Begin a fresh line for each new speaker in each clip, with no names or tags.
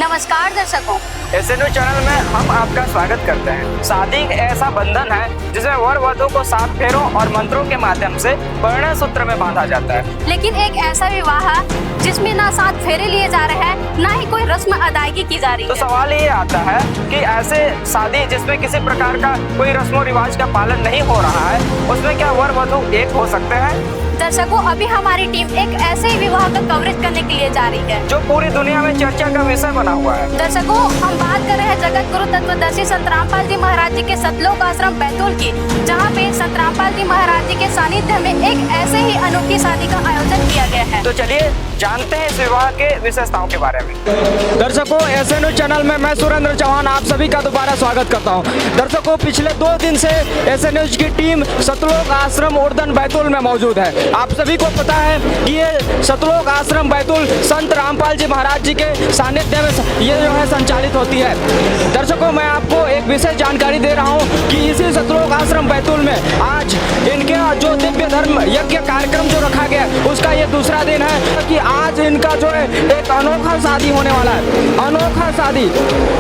नमस्कार दर्शकों,
SNU channel में हम आपका स्वागत करते हैं। शादी एक ऐसा बंधन है जिसमें वर वधु को 7 फेरों और मंत्रों के माध्यम से परिणय सूत्र में बांधा जाता है।
लेकिन एक ऐसा विवाह है जिसमें ना 7 फेरे लिए जा रहे हैं, ना ही कोई रस्म अदायगी की जा रही
तो
है।
सवाल ये आता है कि ऐसे शादी जिसमें किसी प्रकार का कोई रस्मों रिवाज का पालन नहीं हो रहा है, उसमें क्या वर वधु एक हो सकते हैं?
दर्शकों, अभी हमारी टीम एक ऐसे ही विवाह का कवरेज करने के लिए जा रही है
जो पूरी दुनिया में चर्चा का विषय बना हुआ है।
दर्शकों, हम बात कर रहे हैं जगत गुरु तत्वदर्शी संत रामपाल जी महाराज जी के सतलोक आश्रम बैतूल की, जहां पे संत रामपाल जी महाराज जी के सानिध्य में एक ऐसे ही अनोखी शादी का आयोजन किया गया है।
तो चलिए जानते हैं इस विवाह के विशेषताओं के बारे में। दर्शकों, SNU चैनल में मैं सुरेंद्र चौहान आप सभी का दोबारा स्वागत करता हूं। दर्शकों, पिछले 2 दिन से SNU की टीम सतलोक आश्रम उर्दन बैतूल में मौजूद है। आप सभी को पता है कि ये सतलोक आश्रम बैतूल संत रामपाल जी महाराज जी के सानिध्य में ये जो है संचालित होती है। दर्शकों, मैं आपको एक विशेष जानकारी दे रहा हूँ कि इसी सतलोक आश्रम बैतूल में आज इनके जो दिव्य धर्म यज्ञ कार्यक्रम जो रखा गया उसका ये दूसरा दिन है कि आज इनका जो है एक अनोखा शादी होने वाला है। अनोखा शादी,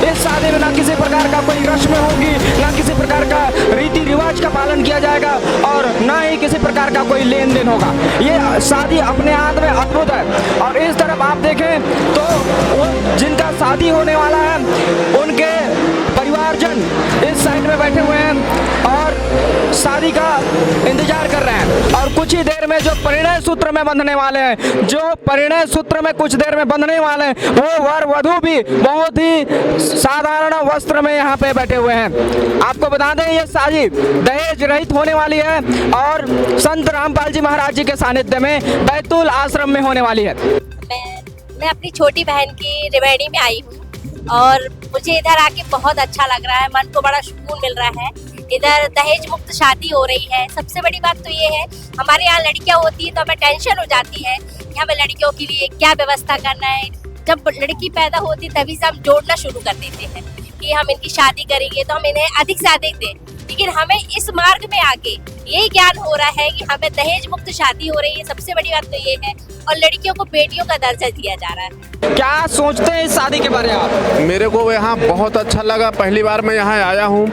इस शादी में ना किसी प्रकार का कोई रस्म होगी, ना किसी प्रकार का रीति रिवाज का पालन किया जाएगा और ना ही किसी प्रकार का कोई लेन देन होगा। ये शादी अपने हाथ में अद्भुत है। और इस तरफ आप देखें तो वो जिनका शादी होने वाला है उनके परिवारजन इस साइड में बैठे हुए हैं और शादी का इंतजार कर रहे हैं। और कुछ ही देर में जो परिणय सूत्र में बंधने वाले हैं, जो परिणय सूत्र में कुछ देर में बंधने वाले हैं, वो वर वधु भी बहुत ही साधारण वस्त्र में यहाँ पे बैठे हुए हैं। आपको बता दें ये शादी दहेज रहित होने वाली है और संत रामपाल जी महाराज जी के सानिध्य में बैतूल आश्रम में होने वाली है।
मैं अपनी छोटी बहन की रिवेणी में आई हूँ और मुझे इधर आके बहुत अच्छा लग रहा है, मन को बड़ा सुकून मिल रहा है। इधर दहेज मुक्त शादी हो रही है। सबसे बड़ी बात तो ये है, हमारे यहाँ लड़कियाँ होती है तो हमें टेंशन हो जाती है कि हमें लड़कियों के लिए क्या व्यवस्था करना है। जब लड़की पैदा होती तभी से हम जोड़ना शुरू कर देते हैं कि हम इनकी शादी करेंगे तो हम इन्हें अधिक से अधिक दें। लेकिन हमें इस मार्ग में आगे यही ज्ञान हो रहा है कि हमें दहेज मुक्त शादी हो रही है। सबसे बड़ी बात तो ये है, और लड़कियों को बेटियों का दर्जा दिया जा रहा है।
क्या सोचते हैं इस शादी के बारे में आप?
मेरे को यहाँ बहुत अच्छा लगा। पहली बार मैं यहाँ आया हूँ।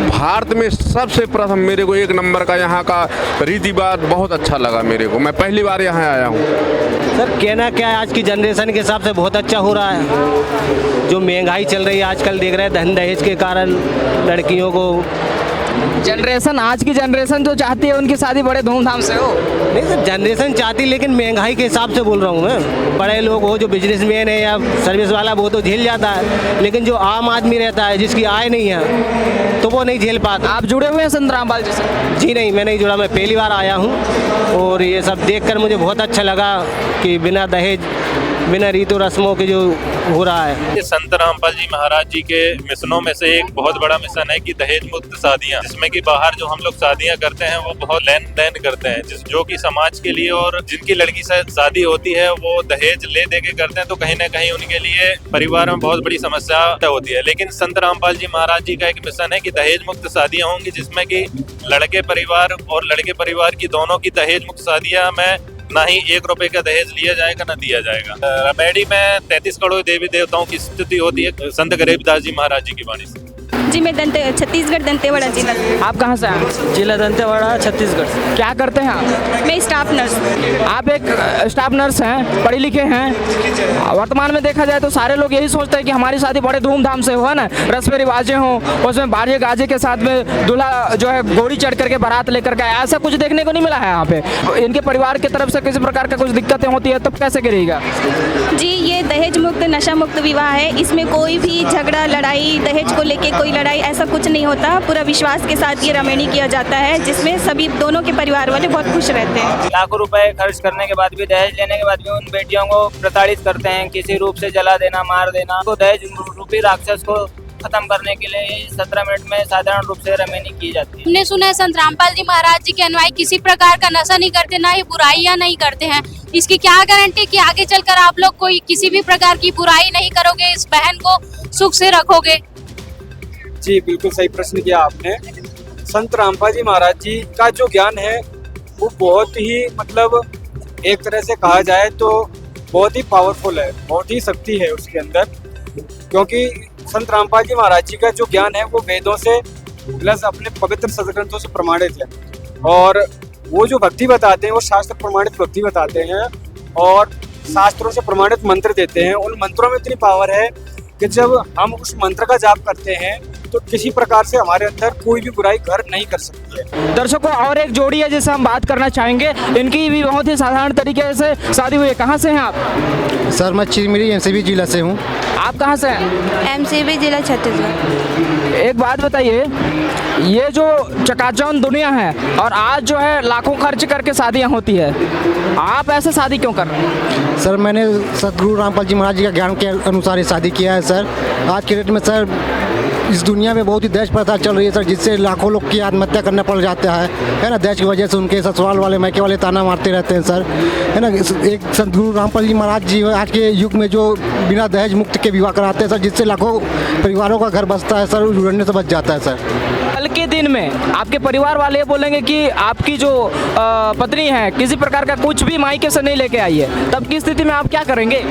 भारत में सबसे प्रथम मेरे को 1 नंबर का यहाँ का रीति रिवाज बहुत अच्छा लगा मेरे को। मैं पहली बार यहाँ आया हूँ।
सर, कहना क्या है, आज की जनरेशन के हिसाब से बहुत अच्छा हो रहा है। जो महंगाई चल रही है आजकल, देख रहे हैं धन दहेज के कारण लड़कियों को
जनरेशन, आज की जनरेशन जो चाहती है उनकी शादी बड़े धूमधाम से हो।
नहीं सर, जनरेशन चाहती, लेकिन महंगाई के हिसाब से बोल रहा हूँ मैं। बड़े लोग हो, जो बिजनेसमैन है या सर्विस वाला, वो तो झेल जाता है, लेकिन जो आम आदमी रहता है जिसकी आय नहीं है तो वो नहीं झेल पाता।
आप जुड़े हुए हैं संत रामपाल जी से?
जी नहीं, मैं नहीं जुड़ा। मैं पहली बार आया हूँ और ये सब देखकर मुझे बहुत अच्छा लगा कि बिना दहेज, बिना रीतो रस्मों के जो हो रहा है।
ये संत रामपाल जी महाराज जी के मिशनों में से एक बहुत बड़ा मिशन है कि दहेज मुक्त शादियां, जिसमें कि बाहर जो हम लोग शादियां करते हैं वो बहुत लेन देन करते हैं, जो कि समाज के लिए, और जिनकी लड़की से शादी होती है वो दहेज ले दे के करते हैं, तो कहीं ना कहीं उनके लिए परिवार में बहुत बड़ी समस्या होती है। लेकिन संत रामपाल जी महाराज जी का एक मिशन है कि दहेज मुक्त शादियां होंगी, जिसमें कि लड़के परिवार और लड़के परिवार की दोनों की दहेज मुक्त शादियां में ना ही 1 रुपए का दहेज लिया जाएगा ना दिया जाएगा। रमेड़ी में 33 करोड़ देवी देवताओं की स्तुति होती है संत गरीबदास जी महाराज जी की वाणी से।
जी, मैं छत्तीसगढ़ दंतेवाड़ा जिला।
आप कहाँ से आए?
जिला दंतेवाड़ा, छत्तीसगढ़।
क्या करते हैं आप?
मैं स्टाफ नर्स।
आप एक स्टाफ नर्स हैं, पढ़े लिखे हैं। वर्तमान में देखा जाए तो सारे लोग यही सोचते हैं कि हमारी शादी बड़े धूमधाम से हो ना, रस्म रिवाजें हों, उसमें बाजे गाजे के साथ में दूल्हा जो है घोड़ी चढ़ करके बारात लेकर के, ऐसा कुछ देखने को नहीं मिला है यहाँ पे। इनके परिवार की तरफ से किसी प्रकार का कुछ दिक्कतें होती है तब कैसे करेगा?
जी, ये दहेज मुक्त नशा मुक्त विवाह है। इसमें कोई भी झगड़ा, लड़ाई, दहेज को लेके कोई लड़ाई, ऐसा कुछ नहीं होता। पूरा विश्वास के साथ ये रमेणी किया जाता है, जिसमें सभी दोनों के परिवार वाले बहुत खुश रहते हैं।
लाखों रुपए खर्च करने के बाद भी, दहेज लेने के बाद भी उन बेटियों को प्रताड़ित करते हैं, किसी रूप से जला देना, मार देना। तो दहेज रूपी राक्षस को खत्म करने के लिए 17 मिनट में साधारण रूप से रमेणी की जाती है।
हमने सुना है संत रामपाल जी महाराज जी के अनुयायी किसी प्रकार का नशा नहीं करते, ना ही बुराइयां नहीं करते हैं। इसकी क्या गारंटी कि आगे चलकर आप लोग कोई किसी भी प्रकार की बुराई नहीं करोगे, इस बहन को सुख से रखोगे?
जी, बिल्कुल सही प्रश्न किया आपने। संत रामपाल जी महाराज जी का जो ज्ञान है वो बहुत ही, मतलब एक तरह से कहा जाए तो बहुत ही पावरफुल है, बहुत ही शक्ति है उसके अंदर। क्योंकि संत रामपाल जी महाराज जी का जो ज्ञान है वो वेदों से प्लस अपने पवित्र सदग्रंथों से प्रमाणित है। और वो जो भक्ति बताते हैं वो शास्त्र प्रमाणित भक्ति बताते हैं और शास्त्रों से प्रमाणित मंत्र देते हैं। उन मंत्रों में इतनी पावर है कि जब हम उस मंत्र का जाप करते हैं तो किसी प्रकार से हमारे अंदर कोई भी बुराई घर नहीं कर सकती है।
दर्शकों, और एक जोड़ी है जिससे हम बात करना चाहेंगे। इनकी भी बहुत ही साधारण तरीके से शादी हुई है। कहाँ से हैं आप?
सर मैं चिरमिरी एमसीबी जिला से हूँ।
आप कहाँ से हैं?
एमसीबी जिला छत्तीसगढ़।
एक बात बताइए, ये जो चकाचौंध दुनिया है और आज जो है लाखों खर्च करके शादियाँ होती है, आप ऐसे शादी क्यों कर रहे हैं?
सर मैंने सतगुरु रामपाल जी महाराज जी का ज्ञान के अनुसार ही शादी किया है सर। आज के डेट में सर इस दुनिया में बहुत ही दहेज प्रथा चल रही है सर, जिससे लाखों लोग की आत्महत्या करना पड़ जाता है ना। दहेज की वजह से उनके ससुराल वाले मायके वाले ताना मारते रहते हैं सर, है ना। एक संत गुरु रामपाल जी महाराज जी आज के युग में जो बिना दहेज मुक्त के विवाह कराते हैं सर, जिससे लाखों परिवारों का घर बसता है सर, उजड़ने से बच जाता है सर।
कल के दिन में आपके परिवार वाले ये बोलेंगे कि आपकी जो पत्नी है किसी प्रकार का कुछ भी मायके से नहीं लेके आई है, तब की स्थिति में आप क्या करेंगे?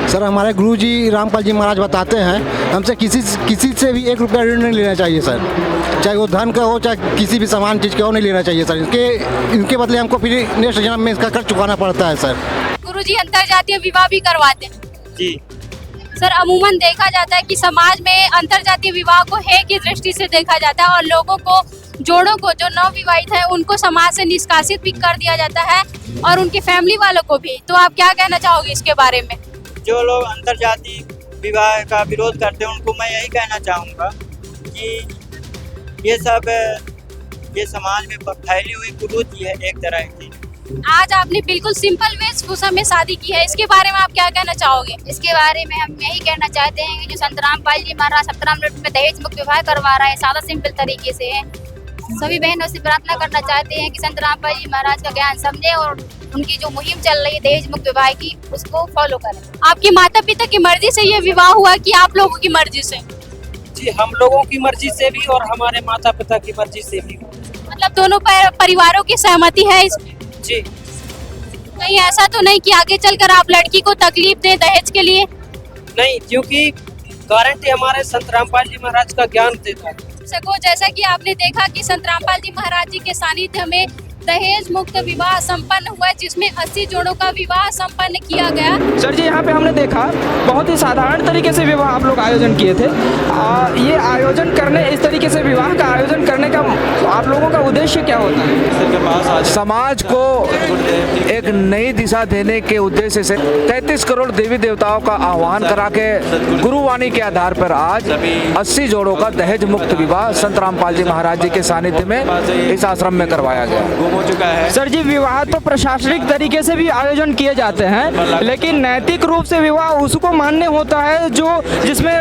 सर हमारे गुरु जी रामपाल जी महाराज बताते हैं हमसे किसी से भी 1 रुपया ऋण नहीं लेना चाहिए सर, चाहे वो धन का हो चाहे किसी भी सामान चीज़ का हो, नहीं लेना चाहिए सर। इनके बदले हमको फिर नेक्स्ट जन्म में इसका कर्ज चुकाना पड़ता है सर।
गुरुजी अंतरजातीय विवाह भी करवाते हैं
जी।
सर। अमूमन देखा जाता है कि समाज में अंतरजातीय विवाह को है की दृष्टि से देखा जाता है और लोगों को, जोड़ों को जो नवविवाहित है उनको समाज से निष्कासित भी कर दिया जाता है और उनके फैमिली वालों को भी। तो आप क्या कहना चाहोगे इसके बारे में?
जो लोग अंतरजातीय विवाह का विरोध करते हैं उनको मैं यही कहना चाहूँगा कि ये समाज में फैली हुई कुरीति है एक तरह की।
आज आपने बिल्कुल सिंपल वेशभूषा में शादी की है, इसके बारे में आप क्या कहना चाहोगे?
इसके बारे में हम यही कहना चाहते हैं कि जो संत रामपाल जी महाराज 17 मिनट में दहेज मुक्त विवाह करवा रहा है, सादा सिंपल तरीके से है। सभी बहनों से प्रार्थना करना चाहते हैं कि संत रामपाल जी महाराज का ज्ञान समझे और उनकी जो मुहिम चल रही है दहेज मुक्त विवाह की, उसको फॉलो करें।
आपके माता पिता की मर्जी से ये विवाह हुआ कि आप लोगों की मर्जी से?
जी, हम लोगों की मर्जी से भी और हमारे माता पिता की मर्जी से भी।
मतलब दोनों परिवारों की सहमति है इसमें?
जी।
कहीं ऐसा तो नहीं कि आगे चलकर आप लड़की को तकलीफ दें दहेज के लिए?
नहीं, क्योंकि गारंटी हमारे संत रामपाल जी महाराज का ज्ञान देता है।
सको जैसा कि आपने देखा कि संत रामपाल जी महाराज जी के सानिध्य में दहेज मुक्त विवाह संपन्न हुआ, जिसमें 80 जोड़ों का विवाह संपन्न किया गया।
सर जी, यहाँ पे हमने देखा बहुत ही साधारण तरीके से विवाह आप लोग आयोजन किए थे। ये आयोजन करने, इस तरीके से विवाह का आयोजन करने का आप लोगों का उद्देश्य क्या होता है?
समाज को एक नई दिशा देने के उद्देश्य से 33 करोड़ देवी देवताओं का आह्वान करा के गुरुवाणी के आधार पर आज 80 जोड़ों का दहेज मुक्त विवाह संत रामपाल जी महाराज जी के सानिध्य में इस आश्रम में करवाया गया
हो चुका है। सर जी, विवाह तो प्रशासनिक तरीके से भी आयोजन किए जाते हैं, लेकिन नैतिक रूप से विवाह उसको मान्य होता है जो जिसमें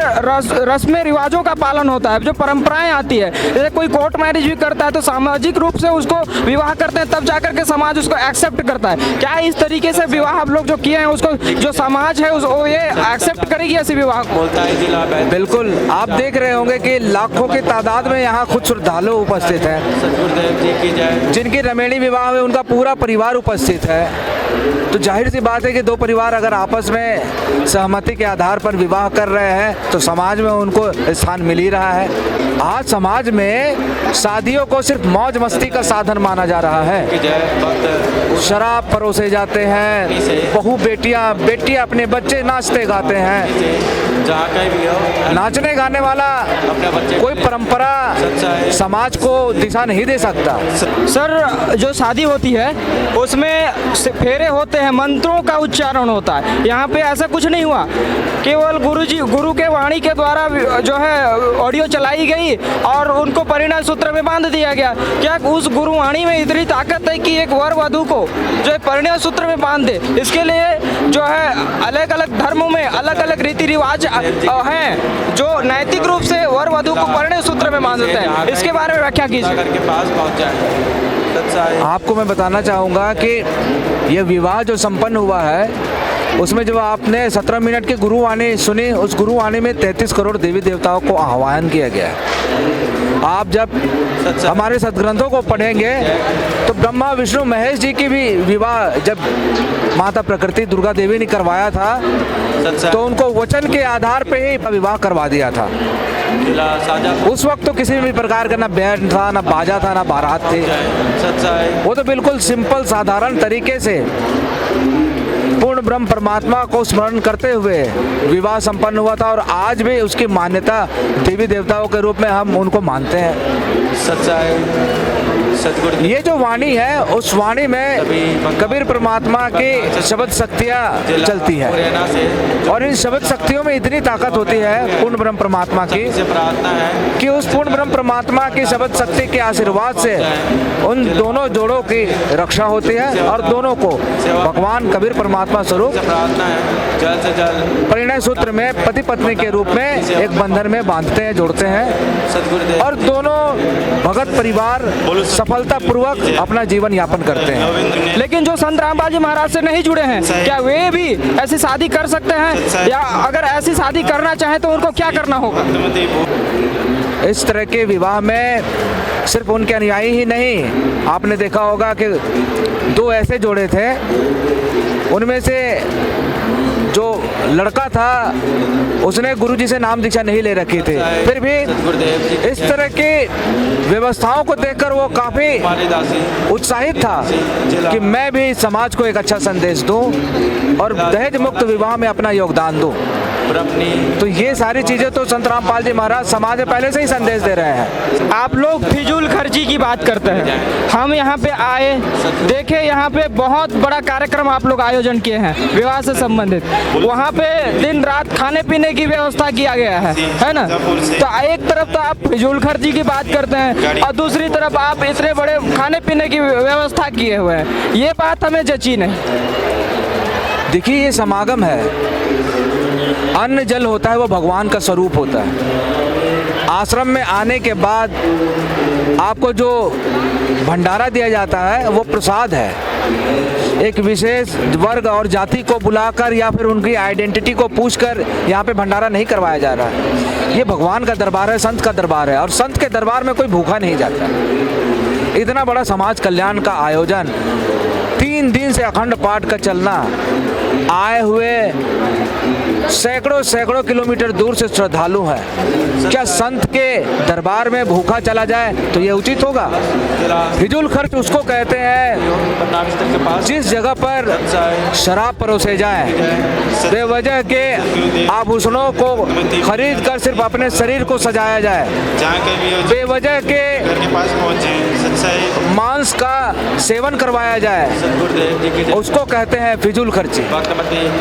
रस्म रिवाजों का पालन होता है, जो परंपराएं आती है। जैसे कोई कोर्ट मैरिज भी करता है तो सामाजिक रूप से उसको विवाह करते हैं, तब जाकर के समाज उसको एक्सेप्ट करता है। क्या इस तरीके से विवाह आप लोग जो किए हैं उसको जो समाज है वो ये एक्सेप्ट करेगी ऐसे विवाह को?
बिल्कुल, आप देख रहे होंगे कि लाखों की तादाद में यहाँ खुद श्रद्धालु उपस्थित हैं, जिनकी रमेणी विवाह में उनका पूरा परिवार उपस्थित है। तो जाहिर सी बात है कि दो परिवार अगर आपस में सहमति के आधार पर विवाह कर रहे हैं तो समाज में उनको स्थान मिल ही रहा है। आज समाज में शादियों को सिर्फ मौज मस्ती का साधन माना जा रहा है। शराब परोसे जाते हैं, बहू बेटियां अपने बच्चे नाचते गाते हैं। नाचने गाने वाला कोई परंपरा समाज को दिशा नहीं दे सकता।
सर, जो शादी होती है उसमें फेरे होते हैं, मंत्रों का उच्चारण होता है। यहाँ पे ऐसा कुछ नहीं हुआ, केवल गुरु के वाणी के द्वारा जो है ऑडियो चलाई गई और उनको परिणय सूत्र में बांध दिया गया। क्या उस गुरुवाणी में इतनी ताकत है कि एक वर वधु को जो है परिणय सूत्र में बांध दे? इसके लिए जो है अलग अलग धर्मों में अलग अलग रीति रिवाज हैं जो नैतिक रूप से वर वधु को परिणय सूत्र में बांधते हैं। इसके बारे में व्याख्या कीजिए।
आपको मैं बताना चाहूँगा कि यह विवाह जो संपन्न हुआ है उसमें जब आपने 17 मिनट की गुरुवाणी सुनी, उस गुरुवाणी में 33 करोड़ देवी देवताओं को आह्वान किया गया है। आप जब हमारे सदग्रंथों को पढ़ेंगे तो ब्रह्मा विष्णु महेश जी की भी विवाह जब माता प्रकृति दुर्गा देवी ने करवाया था तो उनको वचन के आधार पे ही विवाह करवा दिया था। उस वक्त तो किसी भी प्रकार का ना बैंड था, ना बाजा था, ना बारात थे। वो तो बिल्कुल सिंपल साधारण तरीके से पूर्ण ब्रह्म परमात्मा को स्मरण करते हुए विवाह संपन्न हुआ था और आज भी उसकी मान्यता देवी देवताओं के रूप में हम उनको मानते हैं। ये जो वाणी है उस वाणी में कबीर परमात्मा की शब्द शक्तियाँ चलती हैं और इन शब्द शक्तियों में इतनी ताकत होती है पूर्ण ब्रह्म परमात्मा की कि उस पूर्ण ब्रह्म परमात्मा की शब्द शक्ति के आशीर्वाद से उन दोनों जोड़ों की रक्षा होती है और दोनों को भगवान कबीर परमात्मा स्वरूप परिणय सूत्र में पति पत्नी के रूप में एक बंधन में बांधते हैं, जोड़ते हैं और दोनों भगत परिवार सफलता पूर्वक अपना जीवन यापन करते हैं।
लेकिन जो संत रामपाल जी महाराज से नहीं जुड़े हैं, क्या वे भी ऐसी शादी कर सकते हैं या अगर ऐसी शादी करना चाहे तो उनको क्या करना होगा?
इस तरह के विवाह में सिर्फ उनके अनुयायी ही नहीं, आपने देखा होगा कि 2 ऐसे जोड़े थे, उनमें से जो लड़का था उसने गुरुजी से नाम दीक्षा नहीं ले रखी थी, फिर भी इस तरह की व्यवस्थाओं को देखकर वो काफी उत्साहित था कि मैं भी समाज को एक अच्छा संदेश दूं और दहेज मुक्त विवाह में अपना योगदान दूं। तो ये सारी चीजें तो संत रामपाल जी महाराज समाज में पहले से ही संदेश दे रहे हैं।
आप लोग फिजूल खर्ची की बात करते हैं, हम यहाँ पे आए देखे, यहाँ पे बहुत बड़ा कार्यक्रम आप लोग आयोजन किए हैं विवाह से संबंधित, वहाँ पे दिन रात खाने पीने की व्यवस्था किया गया है ना? तो एक तरफ तो आप फिजूल खर्ची की बात करते हैं और दूसरी तरफ आप इतने बड़े खाने पीने की व्यवस्था किए हुए हैं, ये बात हमें जची नहीं।
देखिए, ये समागम है, अन्न जल होता है वो भगवान का स्वरूप होता है। आश्रम में आने के बाद आपको जो भंडारा दिया जाता है वो प्रसाद है। एक विशेष वर्ग और जाति को बुलाकर या फिर उनकी आइडेंटिटी को पूछकर यहाँ पे भंडारा नहीं करवाया जा रहा है। ये भगवान का दरबार है, संत का दरबार है और संत के दरबार में कोई भूखा नहीं जाता। इतना बड़ा समाज कल्याण का आयोजन, 3 दिन से अखंड पाठ का चलना, आए हुए सैकड़ों किलोमीटर दूर से श्रद्धालु हैं। क्या संत के दरबार में भूखा चला जाए तो ये उचित होगा? फिजूल खर्च उसको कहते हैं जिस जगह पर शराब परोसे जाए, बेवजह के आभूषणों को खरीद कर सिर्फ अपने शरीर को सजाया जाए, बेवजह के मांस का सेवन करवाया जाए, उसको कहते हैं फिजूल खर्ची।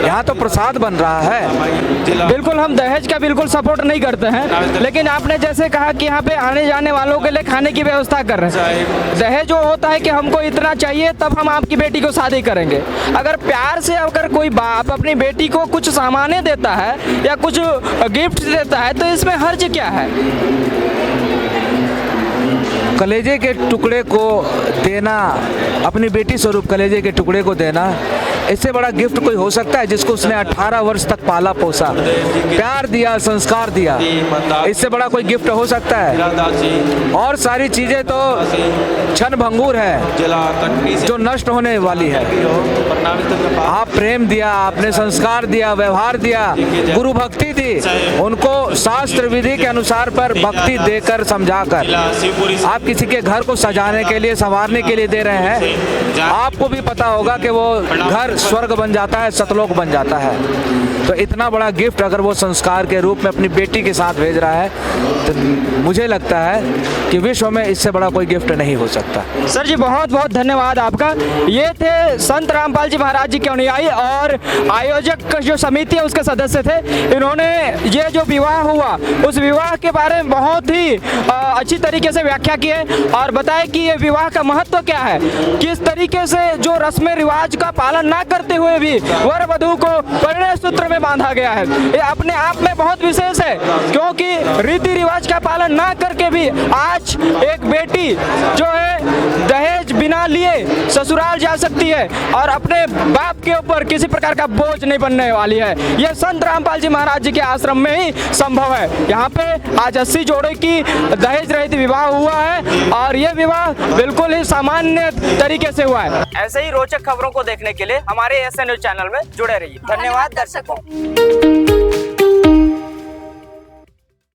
यहाँ तो प्रसाद बन रहा है।
बिल्कुल, हम दहेज का बिल्कुल सपोर्ट नहीं करते हैं, लेकिन आपने जैसे कहा कि यहाँ पे आने जाने वालों के लिए खाने की व्यवस्था कर रहे हैं। दहेज जो होता है कि हमको इतना चाहिए तब हम आपकी बेटी को शादी करेंगे। अगर प्यार से अगर कोई बाप अपनी बेटी को कुछ सामाने देता है या कुछ गिफ्ट देता है तो इसमें हर्ज क्या है?
कलेजे के टुकड़े को देना, अपनी बेटी स्वरूप कलेजे के टुकड़े को देना, इससे बड़ा गिफ्ट कोई हो सकता है जिसको उसने 18 वर्ष तक पाला पोसा, प्यार दिया, संस्कार दिया? इससे बड़ा कोई गिफ्ट हो सकता है? और सारी चीजें तो क्षण भंगुर है जो नष्ट होने वाली है। आप प्रेम दिया, आपने संस्कार दिया, व्यवहार दिया, गुरु भक्ति दी, उनको शास्त्र विधि के अनुसार पर भक्ति देकर समझाकर आप किसी के घर को सजाने के लिए, संवारने के लिए दे रहे हैं। आपको भी पता होगा कि वो घर स्वर्ग बन जाता है, सतलोक बन जाता है। तो इतना बड़ा गिफ्ट अगर वो संस्कार के रूप में अपनी बेटी के साथ भेज रहा है तो मुझे लगता है कि विश्व में इससे बड़ा कोई गिफ्ट नहीं हो सकता।
सर जी, बहुत बहुत धन्यवाद आपका। ये थे संत रामपाल जी महाराज जी के अनुयायी और आयोजक जो समिति है उसके सदस्य थे। इन्होंने ये जो विवाह हुआ उस विवाह के बारे में बहुत ही अच्छी तरीके से व्याख्या की है और बताया कि ये विवाह का महत्व क्या है, किस तरीके से जो रस्म रिवाज का पालन ना करते हुए भी वर वधू को परिणय सूत्र में बांधा गया है। ये अपने आप में बहुत विशेष है, क्योंकि रीति रिवाज का पालन ना करके भी आज एक बेटी जो है दहेज दहेज बिना लिए ससुराल जा सकती है और अपने बाप के ऊपर किसी प्रकार का बोझ नहीं बनने वाली है। यह संत रामपाल जी महाराज जी के आश्रम में ही संभव है। यहाँ पे आज 80 जोड़े की दहेज रहित विवाह हुआ है और ये विवाह बिल्कुल ही सामान्य तरीके से हुआ है। ऐसे ही रोचक खबरों को देखने के लिए हमारे SN न्यूज़ चैनल में जुड़े रहिए। धन्यवाद दर्शकों।